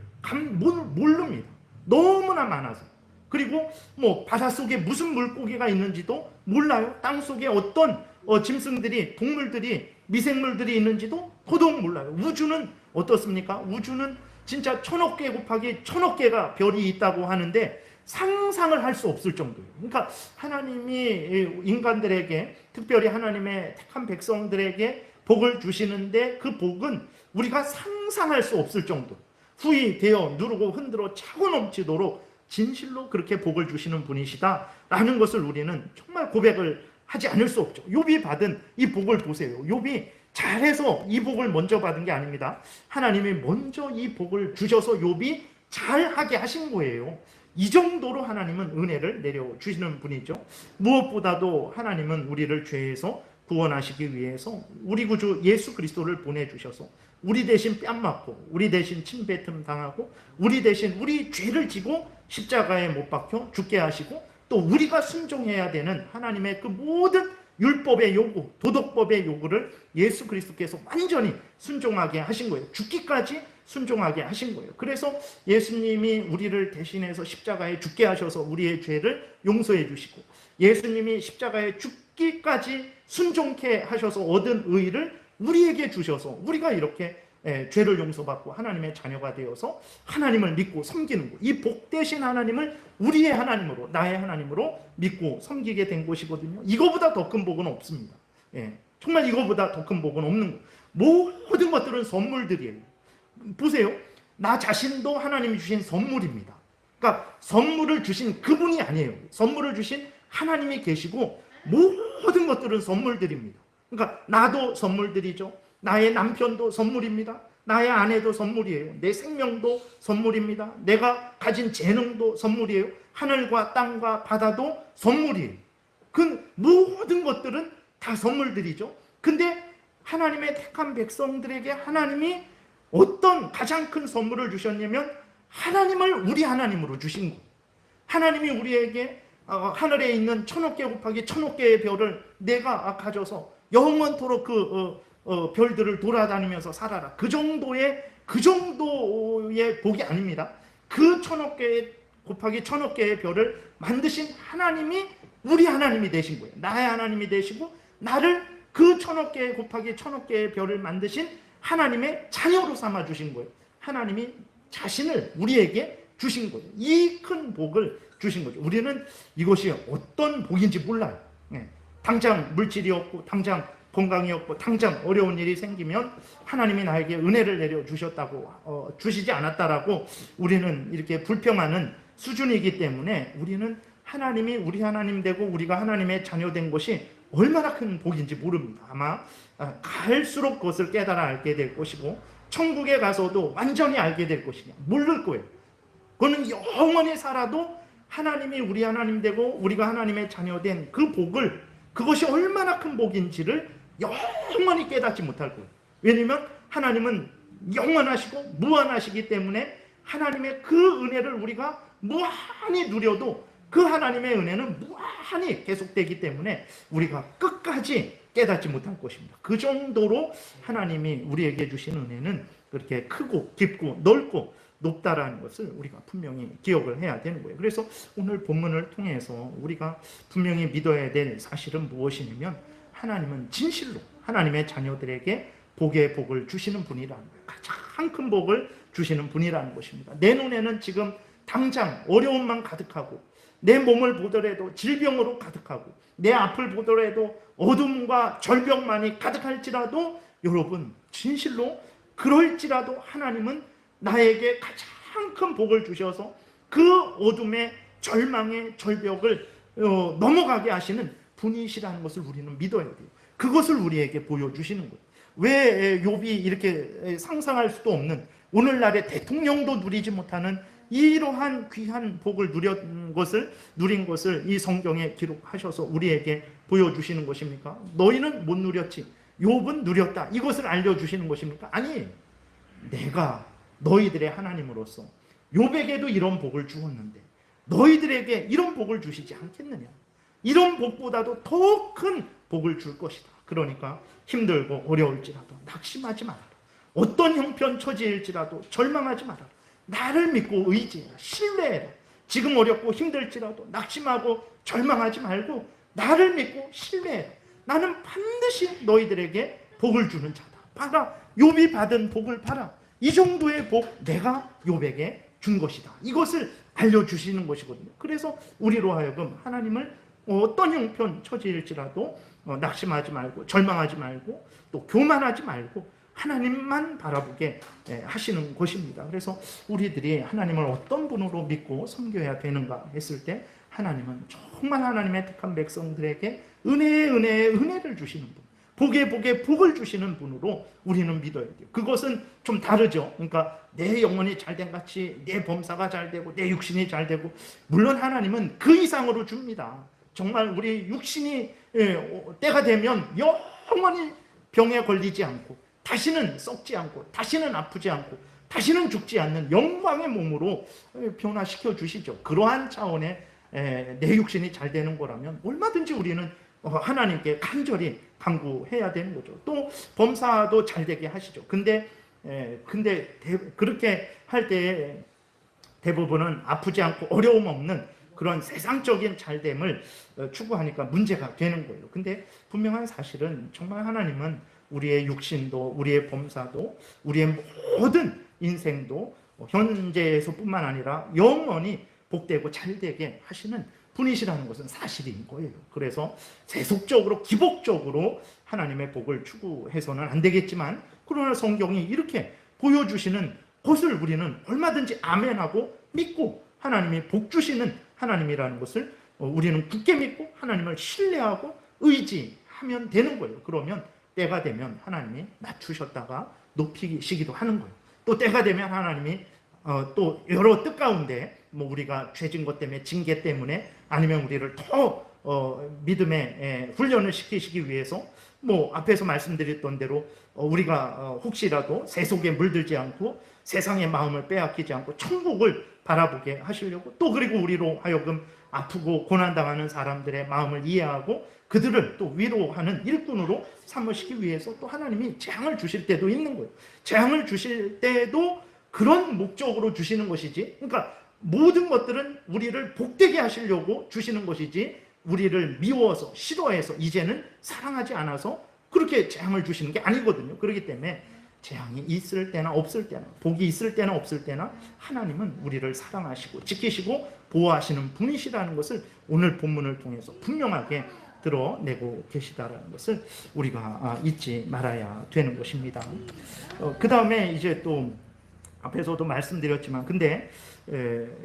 모릅니다. 너무나 많아서. 그리고 뭐 바닷속에 무슨 물고기가 있는지도 몰라요. 땅속에 어떤 짐승들이, 동물들이, 미생물들이 있는지도 더더욱 몰라요. 우주는 어떻습니까? 우주는 진짜 1,000억 개 곱하기 1,000억 개가 별이 있다고 하는데 상상을 할 수 없을 정도예요. 그러니까 하나님이 인간들에게, 특별히 하나님의 택한 백성들에게 복을 주시는데 그 복은 우리가 상상할 수 없을 정도, 후히 되어 누르고 흔들어 차고 넘치도록 진실로 그렇게 복을 주시는 분이시다라는 것을 우리는 정말 고백을 하지 않을 수 없죠. 욥이 받은 이 복을 보세요. 욥이 잘해서 이 복을 먼저 받은 게 아닙니다. 하나님이 먼저 이 복을 주셔서 욥이 잘하게 하신 거예요. 이 정도로 하나님은 은혜를 내려주시는 분이죠. 무엇보다도 하나님은 우리를 죄에서 구원하시기 위해서 우리 구주 예수 그리스도를 보내주셔서 우리 대신 뺨 맞고 우리 대신 침뱉음 당하고 우리 대신 우리 죄를 지고 십자가에 못 박혀 죽게 하시고, 또 우리가 순종해야 되는 하나님의 그 모든 율법의 요구, 도덕법의 요구를 예수 그리스도께서 완전히 순종하게 하신 거예요. 죽기까지 순종하게 하신 거예요. 그래서 예수님이 우리를 대신해서 십자가에 죽게 하셔서 우리의 죄를 용서해 주시고, 예수님이 십자가에 죽기까지 순종케 하셔서 얻은 의를 우리에게 주셔서 우리가 이렇게 죄를 용서받고 하나님의 자녀가 되어서 하나님을 믿고 섬기는 것, 이 복되신 하나님을 우리의 하나님으로, 나의 하나님으로 믿고 섬기게 된 것이거든요. 이거보다 더 큰 복은 없습니다. 정말 이거보다 더 큰 복은 없는 것. 모든 것들은 선물들이에요. 보세요. 나 자신도 하나님이 주신 선물입니다. 그러니까 선물을 주신 그분이 아니에요. 선물을 주신 하나님이 계시고 모든 것들은 선물들입니다. 그러니까 나도 선물들이죠. 나의 남편도 선물입니다. 나의 아내도 선물이에요. 내 생명도 선물입니다. 내가 가진 재능도 선물이에요. 하늘과 땅과 바다도 선물이에요. 그 모든 것들은 다 선물들이죠. 근데 하나님의 택한 백성들에게 하나님이 어떤 가장 큰 선물을 주셨냐면 하나님을 우리 하나님으로 주신 거예요. 하나님이 우리에게 하늘에 있는 1000억 개 곱하기 1000억 개의 별을 내가 가져서 영원토록 별들을 돌아다니면서 살아라. 그 정도의 복이 아닙니다. 그 1000억 개 곱하기 1000억 개의 별을 만드신 하나님이 우리 하나님이 되신 거예요. 나의 하나님이 되시고 나를 그 1000억 개 곱하기 1000억 개의 별을 만드신 하나님의 자녀로 삼아 주신 거예요. 하나님이 자신을 우리에게 주신 거예요. 이 큰 복을 주신 거죠. 우리는 이것이 어떤 복인지 몰라요. 당장 물질이 없고 당장 건강이 없고 당장 어려운 일이 생기면 하나님이 나에게 은혜를 내려 주셨다고 주시지 않았다라고 우리는 이렇게 불평하는 수준이기 때문에 우리는 하나님이 우리 하나님 되고 우리가 하나님의 자녀 된 것이 얼마나 큰 복인지 모릅니다. 아마 갈수록 그것을 깨달아 알게 될 것이고 천국에 가서도 완전히 알게 될 것이냐 모를 거예요. 그거는 영원히 살아도 하나님이 우리 하나님 되고 우리가 하나님의 자녀 된 그 복을, 그것이 얼마나 큰 복인지를 영원히 깨닫지 못할 거예요. 왜냐하면 하나님은 영원하시고 무한하시기 때문에 하나님의 그 은혜를 우리가 무한히 누려도 그 하나님의 은혜는 무한히 계속되기 때문에 우리가 끝까지 깨닫지 못할 것입니다. 그 정도로 하나님이 우리에게 주신 은혜는 그렇게 크고 깊고 넓고 높다라는 것을 우리가 분명히 기억을 해야 되는 거예요. 그래서 오늘 본문을 통해서 우리가 분명히 믿어야 될 사실은 무엇이냐면 하나님은 진실로 하나님의 자녀들에게 복의 복을 주시는 분이라는 거예요. 가장 큰 복을 주시는 분이라는 것입니다. 내 눈에는 지금 당장 어려움만 가득하고 내 몸을 보더라도 질병으로 가득하고 내 앞을 보더라도 어둠과 절벽만이 가득할지라도 여러분 진실로 그럴지라도 하나님은 나에게 가장 큰 복을 주셔서 그 어둠의 절망의 절벽을 넘어가게 하시는 분이시라는 것을 우리는 믿어야 돼요. 그것을 우리에게 보여주시는 거예요. 왜 욥이 이렇게 상상할 수도 없는 오늘날의 대통령도 누리지 못하는 이러한 귀한 복을 누린 것을 이 성경에 기록하셔서 우리에게 보여주시는 것입니까? 너희는 못 누렸지, 욥은 누렸다, 이것을 알려주시는 것입니까? 아니에요. 내가 너희들의 하나님으로서 욥에게도 이런 복을 주었는데 너희들에게 이런 복을 주시지 않겠느냐? 이런 복보다도 더 큰 복을 줄 것이다. 그러니까 힘들고 어려울지라도 낙심하지 말아라. 어떤 형편 처지일지라도 절망하지 말아라. 나를 믿고 의지해라. 신뢰해라. 지금 어렵고 힘들지라도 낙심하고 절망하지 말고 나를 믿고 신뢰해라. 나는 반드시 너희들에게 복을 주는 자다. 봐라. 욥이 받은 복을 봐라. 이 정도의 복 내가 욥에게 준 것이다. 이것을 알려주시는 것이거든요. 그래서 우리로 하여금 하나님을 어떤 형편 처지일지라도 낙심하지 말고 절망하지 말고 또 교만하지 말고 하나님만 바라보게 하시는 것입니다. 그래서 우리들이 하나님을 어떤 분으로 믿고 섬겨야 되는가 했을 때 하나님은 정말 하나님의 택한 백성들에게 은혜를 주시는 분, 복에 복을 주시는 분으로 우리는 믿어야 돼요. 그것은 좀 다르죠. 그러니까 내 영혼이 잘된 같이 내 범사가 잘되고 내 육신이 잘되고, 물론 하나님은 그 이상으로 줍니다. 정말 우리 육신이 때가 되면 영원히 병에 걸리지 않고 다시는 썩지 않고 다시는 아프지 않고 다시는 죽지 않는 영광의 몸으로 변화시켜 주시죠. 그러한 차원의 내 육신이 잘 되는 거라면 얼마든지 우리는 하나님께 간절히 간구해야 되는 거죠. 또 범사도 잘 되게 하시죠. 근데 그렇게 할 때 대부분은 아프지 않고 어려움 없는 그런 세상적인 잘됨을 추구하니까 문제가 되는 거예요. 근데 분명한 사실은 정말 하나님은 우리의 육신도 우리의 범사도 우리의 모든 인생도 현재에서뿐만 아니라 영원히 복되고 잘되게 하시는 분이시라는 것은 사실인 거예요. 그래서 세속적으로 기복적으로 하나님의 복을 추구해서는 안 되겠지만, 그러나 성경이 이렇게 보여주시는 것을 우리는 얼마든지 아멘하고 믿고 하나님이 복 주시는 하나님이라는 것을 우리는 굳게 믿고 하나님을 신뢰하고 의지하면 되는 거예요. 그러면 때가 되면 하나님이 낮추셨다가 높이시기도 하는 거예요. 또 때가 되면 하나님이 또 여러 뜻 가운데 우리가 죄진 것 때문에 징계 때문에 아니면 우리를 더 믿음의 훈련을 시키시기 위해서 앞에서 말씀드렸던 대로 우리가 혹시라도 세속에 물들지 않고 세상의 마음을 빼앗기지 않고 천국을 바라보게 하시려고, 또 그리고 우리로 하여금 아프고 고난당하는 사람들의 마음을 이해하고 그들을 또 위로하는 일꾼으로 삼으시기 위해서 또 하나님이 재앙을 주실 때도 있는 거예요. 재앙을 주실 때도 그런 목적으로 주시는 것이지, 그러니까 모든 것들은 우리를 복되게 하시려고 주시는 것이지, 우리를 미워서 싫어해서 이제는 사랑하지 않아서 그렇게 재앙을 주시는 게 아니거든요. 그렇기 때문에 재앙이 있을 때나 없을 때나, 복이 있을 때나 없을 때나 하나님은 우리를 사랑하시고 지키시고 보호하시는 분이시라는 것을 오늘 본문을 통해서 분명하게 드러내고 계시다라는 것을 우리가 잊지 말아야 되는 것입니다. 그 다음에 이제 또 앞에서도 말씀드렸지만, 근데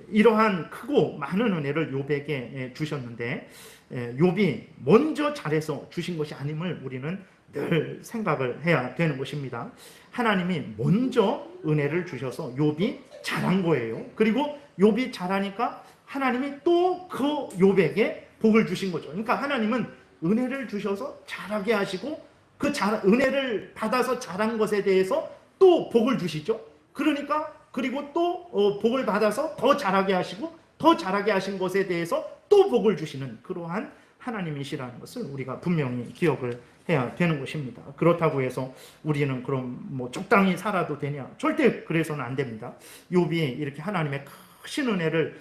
이러한 크고 많은 은혜를 욥에게 주셨는데 욥이 먼저 잘해서 주신 것이 아님을 우리는 늘 생각을 해야 되는 것입니다. 하나님이 먼저 은혜를 주셔서 욥이 잘한 거예요. 그리고 욥이 잘하니까 하나님이 또 그 욥에게 복을 주신 거죠. 그러니까 하나님은 은혜를 주셔서 잘하게 하시고 그 은혜를 받아서 잘한 것에 대해서 또 복을 주시죠. 그러니까 그리고 또 복을 받아서 더 잘하게 하시고 더 잘하게 하신 것에 대해서 또 복을 주시는 그러한 하나님이시라는 것을 우리가 분명히 기억을 해야 되는 것입니다. 그렇다고 해서 우리는 그럼 뭐 적당히 살아도 되냐? 절대 그래서는 안 됩니다. 욥이 이렇게 하나님의 크신 은혜를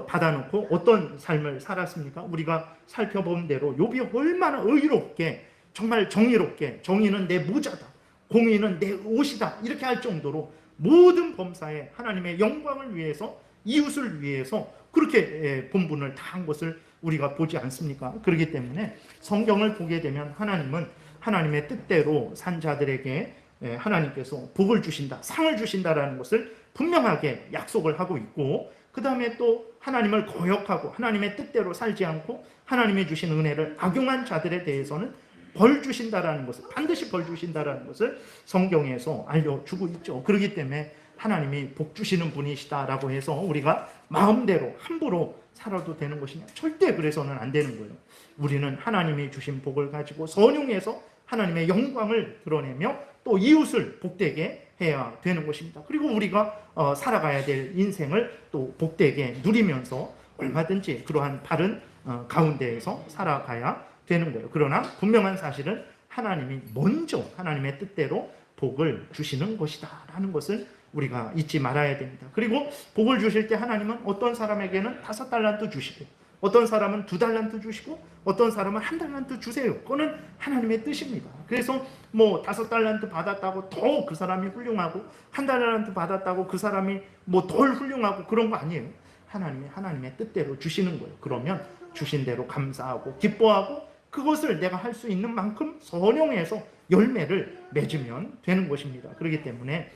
받아놓고 어떤 삶을 살았습니까? 우리가 살펴본 대로 욥이 얼마나 의롭게, 정말 정의롭게, 정의는 내 모자다, 공의는 내 옷이다, 이렇게 할 정도로 모든 범사에 하나님의 영광을 위해서, 이웃을 위해서 그렇게 본분을 다한 것을 우리가 보지 않습니까? 그렇기 때문에 성경을 보게 되면 하나님은 하나님의 뜻대로 산 자들에게 하나님께서 복을 주신다, 상을 주신다라는 것을 분명하게 약속을 하고 있고, 그 다음에 또 하나님을 거역하고 하나님의 뜻대로 살지 않고 하나님이 주신 은혜를 악용한 자들에 대해서는 벌 주신다라는 것을, 반드시 벌 주신다라는 것을 성경에서 알려주고 있죠. 그렇기 때문에 하나님이 복 주시는 분이시다라고 해서 우리가 마음대로 함부로 살아도 되는 것이냐? 절대 그래서는 안 되는 거예요. 우리는 하나님이 주신 복을 가지고 선용해서 하나님의 영광을 드러내며 또 이웃을 복되게 해야 되는 것입니다. 그리고 우리가 살아가야 될 인생을 또 복되게 누리면서 얼마든지 그러한 바른 가운데에서 살아가야 되는 거예요. 그러나 분명한 사실은 하나님이 먼저 하나님의 뜻대로 복을 주시는 것이다 라는 것을 우리가 잊지 말아야 됩니다. 그리고 복을 주실 때 하나님은 어떤 사람에게는 5달란트 주시고, 어떤 사람은 2달란트 주시고, 어떤 사람은 1달란트 주세요. 그거는 하나님의 뜻입니다. 그래서 뭐 5달란트 받았다고 더 그 사람이 훌륭하고, 1달란트 받았다고 그 사람이 뭐 덜 훌륭하고 그런 거 아니에요. 하나님이 하나님의 뜻대로 주시는 거예요. 그러면 주신 대로 감사하고 기뻐하고 그것을 내가 할 수 있는 만큼 선용해서 열매를 맺으면 되는 것입니다. 그렇기 때문에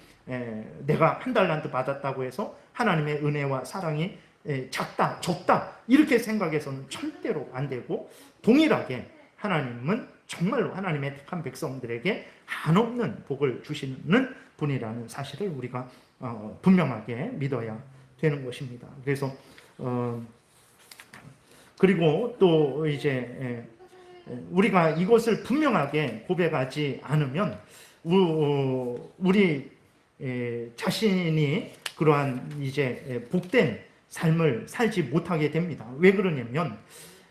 내가 1달란트 받았다고 해서 하나님의 은혜와 사랑이 작다, 적다 이렇게 생각해서는 절대로 안 되고, 동일하게 하나님은 정말로 하나님의 택한 백성들에게 한없는 복을 주시는 분이라는 사실을 우리가 분명하게 믿어야 되는 것입니다. 그래서 그리고 또 이제 우리가 이것을 분명하게 고백하지 않으면 우리 자신이 그러한 이제 복된 삶을 살지 못하게 됩니다. 왜 그러냐면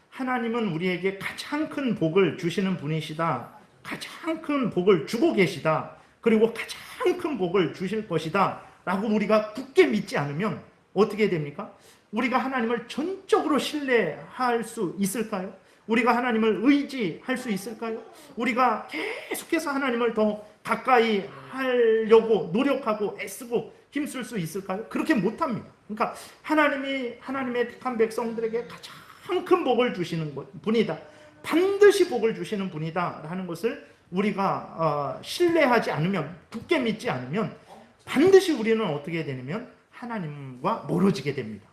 하나님은 우리에게 가장 큰 복을 주시는 분이시다, 가장 큰 복을 주고 계시다, 그리고 가장 큰 복을 주실 것이다 라고 우리가 굳게 믿지 않으면 어떻게 됩니까? 우리가 하나님을 전적으로 신뢰할 수 있을까요? 우리가 하나님을 의지할 수 있을까요? 우리가 계속해서 하나님을 더 가까이 하려고 노력하고 애쓰고 힘쓸 수 있을까요? 그렇게 못합니다. 그러니까 하나님의 택한 백성들에게 가장 큰 복을 주시는 분이다, 반드시 복을 주시는 분이다 라는 것을 우리가 신뢰하지 않으면, 굳게 믿지 않으면 반드시 우리는 어떻게 되냐면 하나님과 멀어지게 됩니다.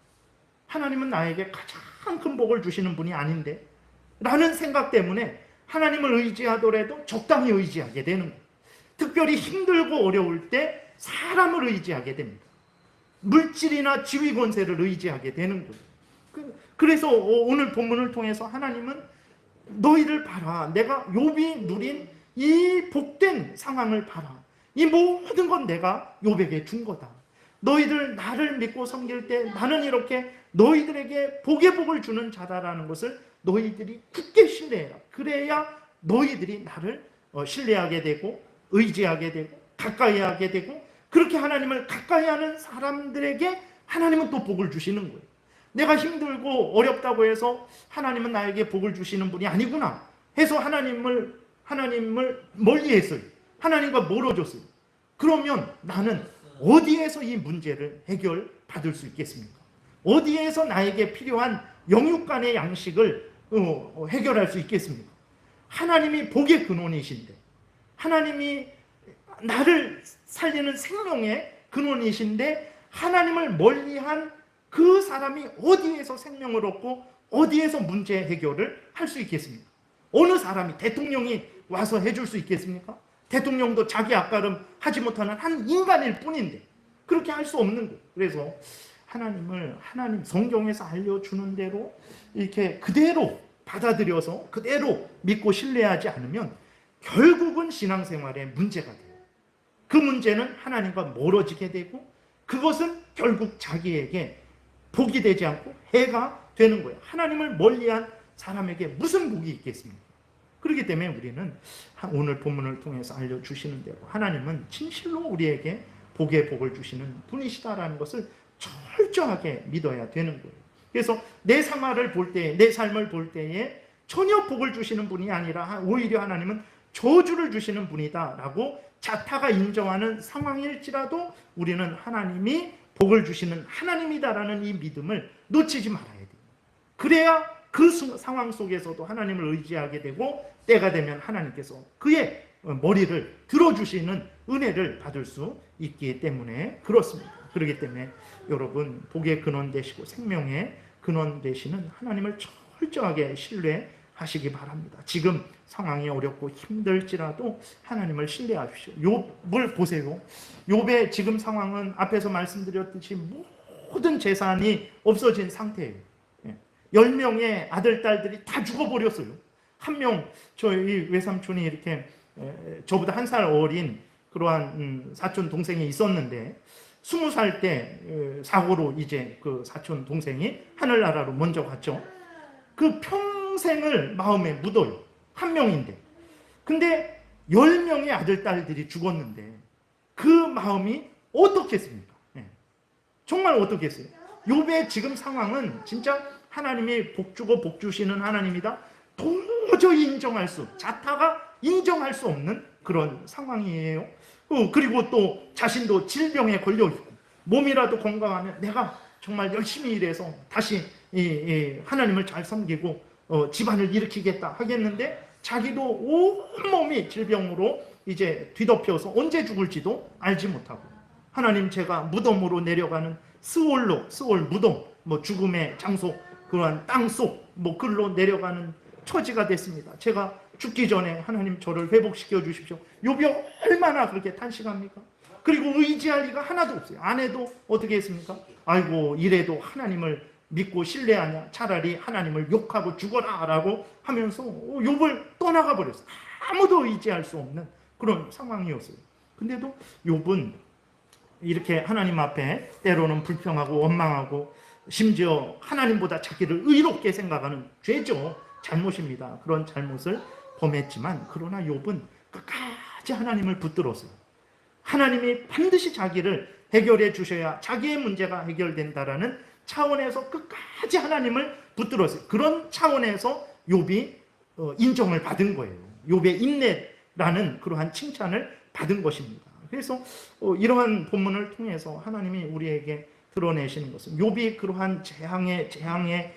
하나님은 나에게 가장 큰 복을 주시는 분이 아닌데 라는 생각 때문에 하나님을 의지하더라도 적당히 의지하게 되는 거예요. 특별히 힘들고 어려울 때 사람을 의지하게 됩니다. 물질이나 지위 권세를 의지하게 되는 거예요. 그래서 오늘 본문을 통해서 하나님은 너희를 봐라, 내가 욥이 누린 이 복된 상황을 봐라, 이 모든 건 내가 욥에게 준 거다. 너희들 나를 믿고 섬길 때 나는 이렇게 너희들에게 복의 복을 주는 자다라는 것을 너희들이 굳게 신뢰해라. 그래야 너희들이 나를 신뢰하게 되고 의지하게 되고 가까이 하게 되고, 그렇게 하나님을 가까이 하는 사람들에게 하나님은 또 복을 주시는 거예요. 내가 힘들고 어렵다고 해서 하나님은 나에게 복을 주시는 분이 아니구나 해서 하나님을 멀리했어요. 하나님과 멀어졌어요. 그러면 나는 어디에서 이 문제를 해결받을 수 있겠습니까? 어디에서 나에게 필요한 영육 간의 양식을 해결할 수 있겠습니까? 하나님이 복의 근원이신데, 하나님이 나를 살리는 생명의 근원이신데, 하나님을 멀리한 그 사람이 어디에서 생명을 얻고 어디에서 문제 해결을 할 수 있겠습니까? 어느 사람이, 대통령이 와서 해줄 수 있겠습니까? 대통령도 자기 앞가름 하지 못하는 한 인간일 뿐인데 그렇게 할 수 없는 거예요. 그래서 하나님 성경에서 알려주는 대로 이렇게 그대로 받아들여서 그대로 믿고 신뢰하지 않으면 결국은 신앙생활에 문제가 돼요. 그 문제는 하나님과 멀어지게 되고, 그것은 결국 자기에게 복이 되지 않고 해가 되는 거예요. 하나님을 멀리한 사람에게 무슨 복이 있겠습니까? 그렇기 때문에 우리는 오늘 본문을 통해서 알려주시는 대로 하나님은 진실로 우리에게 복의 복을 주시는 분이시다라는 것을 철저하게 믿어야 되는 거예요. 그래서 내 생활을 볼 때, 내 삶을 볼 때에 전혀 복을 주시는 분이 아니라 오히려 하나님은 저주를 주시는 분이다라고 자타가 인정하는 상황일지라도 우리는 하나님이 복을 주시는 하나님이다라는 이 믿음을 놓치지 말아야 돼요. 그래야 그 상황 속에서도 하나님을 의지하게 되고, 때가 되면 하나님께서 그의 머리를 들어주시는 은혜를 받을 수 있기 때문에 그렇습니다. 그렇기 때문에 여러분, 복의 근원 되시고 생명의 근원 되시는 하나님을 철저하게 신뢰하시기 바랍니다. 지금 상황이 어렵고 힘들지라도 하나님을 신뢰하십시오. 욥을 보세요. 욥의 지금 상황은 앞에서 말씀드렸듯이 모든 재산이 없어진 상태예요. 10명의 아들, 딸들이 다 죽어버렸어요. 한 명, 저희 외삼촌이 이렇게 저보다 한 살 어린 그러한 사촌 동생이 있었는데, 20살 때 사고로 이제 그 사촌 동생이 하늘나라로 먼저 갔죠. 그 평생을 마음에 묻어요. 한 명인데. 근데 10명의 아들, 딸들이 죽었는데 그 마음이 어떻겠습니까? 정말 어떻겠어요? 욥의 지금 상황은 진짜 하나님이 복 주고 복 주시는 하나님이다, 도저히 자타가 인정할 수 없는 그런 상황이에요. 그리고 또 자신도 질병에 걸려있고, 몸이라도 건강하면 내가 정말 열심히 일해서 다시 하나님을 잘 섬기고 집안을 일으키겠다 하겠는데, 자기도 온몸이 질병으로 이제 뒤덮여서 언제 죽을지도 알지 못하고, 하나님, 제가 무덤으로 내려가는 스올 무덤, 죽음의 장소, 그러한 땅속 글로 내려가는 처지가 됐습니다. 제가 죽기 전에 하나님 저를 회복시켜 주십시오. 욥이 얼마나 그렇게 탄식합니까? 그리고 의지할 리가 하나도 없어요. 아내도 어떻게 했습니까? 아이고, 이래도 하나님을 믿고 신뢰하냐, 차라리 하나님을 욕하고 죽어라 라고 하면서 욥을 떠나가 버렸어요. 아무도 의지할 수 없는 그런 상황이었어요. 근데도 욥은 이렇게 하나님 앞에 때로는 불평하고 원망하고, 심지어 하나님보다 자기를 의롭게 생각하는 죄죠. 잘못입니다. 그런 잘못을 범했지만, 그러나 욥은 끝까지 하나님을 붙들었어요. 하나님이 반드시 자기를 해결해 주셔야 자기의 문제가 해결된다라는 차원에서 끝까지 하나님을 붙들었어요. 그런 차원에서 욥이 인정을 받은 거예요. 욥의 인내라는 그러한 칭찬을 받은 것입니다. 그래서 이러한 본문을 통해서 하나님이 우리에게 드러내시는 것은, 욥이 그러한 재앙의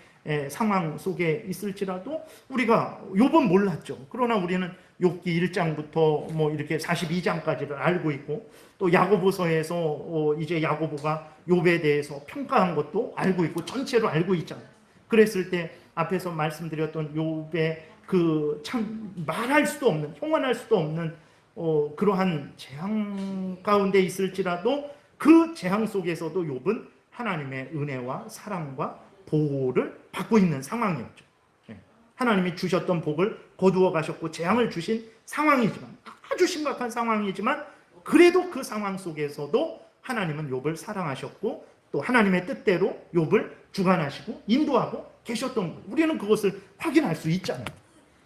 상황 속에 있을지라도 우리가, 욥은 몰랐죠. 그러나 우리는 욥기 1장부터 이렇게 42장까지를 알고 있고, 또 야고보서에서 이제 야고보가 욥에 대해서 평가한 것도 알고 있고, 전체로 알고 있잖아요. 그랬을 때 앞에서 말씀드렸던 욥의 그 참 말할 수도 없는, 형언할 수도 없는 그러한 재앙 가운데 있을지라도 그 재앙 속에서도 욥은 하나님의 은혜와 사랑과 보호를 받고 있는 상황이었죠. 하나님이 주셨던 복을 거두어 가셨고 재앙을 주신 상황이지만, 아주 심각한 상황이지만, 그래도 그 상황 속에서도 하나님은 욥을 사랑하셨고 또 하나님의 뜻대로 욥을 주관하시고 인도하고 계셨던 거예요. 우리는 그것을 확인할 수 있잖아요.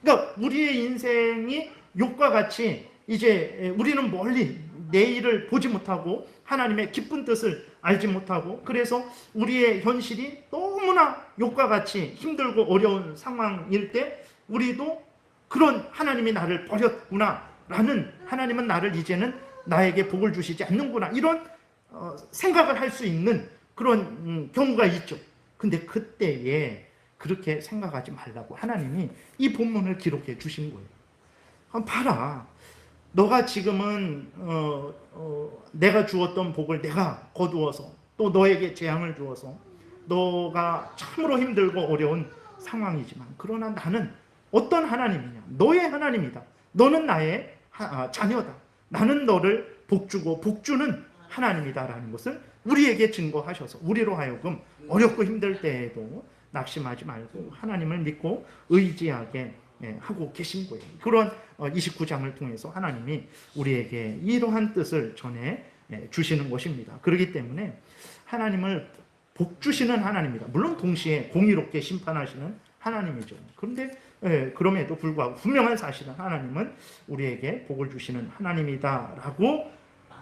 그러니까 우리의 인생이 욥과 같이 이제 우리는 멀리 내일을 보지 못하고 하나님의 기쁜 뜻을 알지 못하고 그래서 우리의 현실이 너무나 욥과 같이 힘들고 어려운 상황일 때 우리도 그런 하나님이 나를 버렸구나 라는, 하나님은 나를 이제는 나에게 복을 주시지 않는구나, 이런 생각을 할 수 있는 그런 경우가 있죠. 근데 그때에 그렇게 생각하지 말라고 하나님이 이 본문을 기록해 주신 거예요. 봐라, 너가 지금은 내가 주었던 복을 내가 거두어서 또 너에게 재앙을 주어서 너가 참으로 힘들고 어려운 상황이지만, 그러나 나는 어떤 하나님이냐? 너의 하나님이다. 너는 나의 자녀다. 나는 너를 복주고 복주는 하나님이다라는 것을 우리에게 증거하셔서 우리로 하여금 어렵고 힘들 때에도 낙심하지 말고 하나님을 믿고 의지하게 하고 계신 거예요. 그런 29장을 통해서 하나님이 우리에게 이러한 뜻을 전해 주시는 것입니다. 그렇기 때문에 하나님을 복주시는 하나님이다. 물론 동시에 공의롭게 심판하시는 하나님이죠. 그런데 그럼에도 불구하고 분명한 사실은 하나님은 우리에게 복을 주시는 하나님이다라고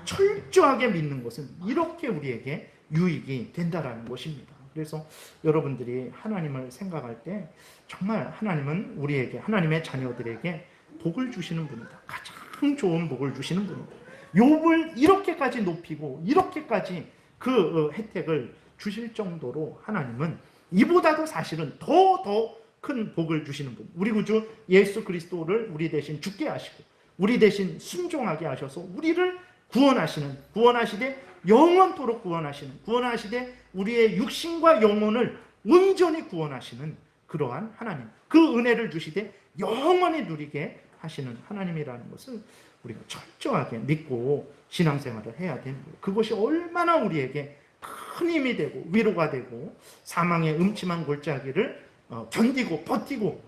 철저하게 믿는 것은 이렇게 우리에게 유익이 된다라는 것입니다. 그래서 여러분들이 하나님을 생각할 때 정말 하나님은 우리에게, 하나님의 자녀들에게 복을 주시는 분이다. 가장 좋은 복을 주시는 분이다. 욥을 이렇게까지 높이고 이렇게까지 그 혜택을 주실 정도로 하나님은 이보다도 사실은 더 큰 복을 주시는 분, 우리 구주 예수 그리스도를 우리 대신 죽게 하시고 우리 대신 순종하게 하셔서 우리를 구원하시되 영원토록 구원하시되 우리의 육신과 영혼을 온전히 구원하시는 그러한 하나님, 그 은혜를 주시되 영원히 누리게 하시는 하나님이라는 것을 우리가 철저하게 믿고 신앙생활을 해야 되는 거예요. 그것이 얼마나 우리에게 큰 힘이 되고 위로가 되고 사망의 음침한 골짜기를 견디고 버티고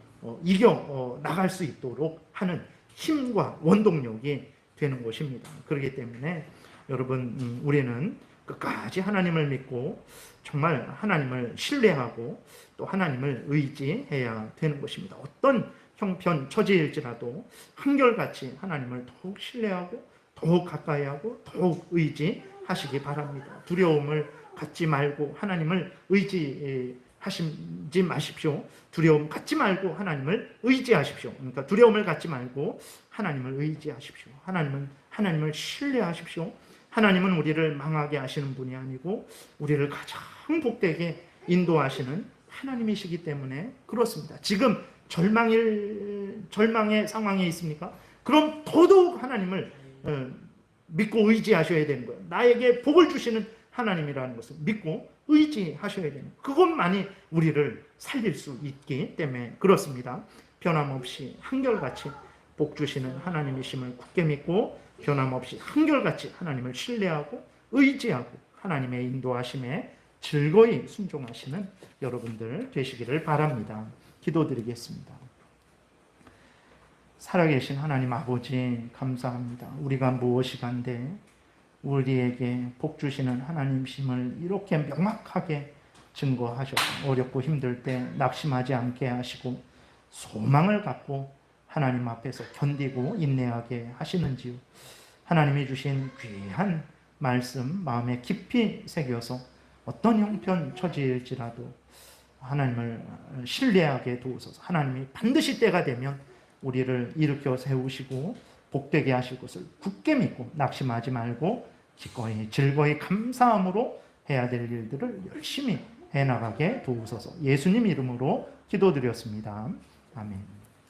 이겨 나갈 수 있도록 하는 힘과 원동력이 되는 것입니다. 그렇기 때문에 여러분, 우리는 끝까지 하나님을 믿고 정말 하나님을 신뢰하고 또 하나님을 의지해야 되는 것입니다. 어떤 형편 처지일지라도 한결같이 하나님을 더욱 신뢰하고 더욱 가까이하고 더욱 의지하시기 바랍니다. 두려움을 갖지 말고 하나님을 의지하지 마십시오. 두려움 갖지 말고 하나님을 의지하십시오. 그러니까 두려움을 갖지 말고 하나님을 의지하십시오. 하나님을 신뢰하십시오. 하나님은 우리를 망하게 하시는 분이 아니고 우리를 가장 복되게 인도하시는 하나님이시기 때문에 그렇습니다. 지금 절망의 상황에 있습니까? 그럼 더더욱 하나님을 믿고 의지하셔야 되는 거예요. 나에게 복을 주시는 하나님이라는 것을 믿고 의지하셔야 되는 거예요. 그것만이 우리를 살릴 수 있기 때문에 그렇습니다. 변함없이 한결같이 복 주시는 하나님이심을 굳게 믿고 변함없이 한결같이 하나님을 신뢰하고 의지하고 하나님의 인도하심에 즐거이 순종하시는 여러분들 되시기를 바랍니다. 기도드리겠습니다. 살아계신 하나님 아버지, 감사합니다. 우리가 무엇이 간데 우리에게 복 주시는 하나님이심을 이렇게 명확하게 증거하셔서 어렵고 힘들 때 낙심하지 않게 하시고 소망을 갖고 하나님 앞에서 견디고 인내하게 하시는지요. 하나님이 주신 귀한 말씀 마음에 깊이 새겨서 어떤 형편 처지일지라도 하나님을 신뢰하게 도우소서. 하나님이 반드시 때가 되면 우리를 일으켜 세우시고 복되게 하실 것을 굳게 믿고 낙심하지 말고 기꺼이 즐거이 감사함으로 해야 될 일들을 열심히 해나가게 도우소서. 예수님 이름으로 기도드렸습니다. 아멘.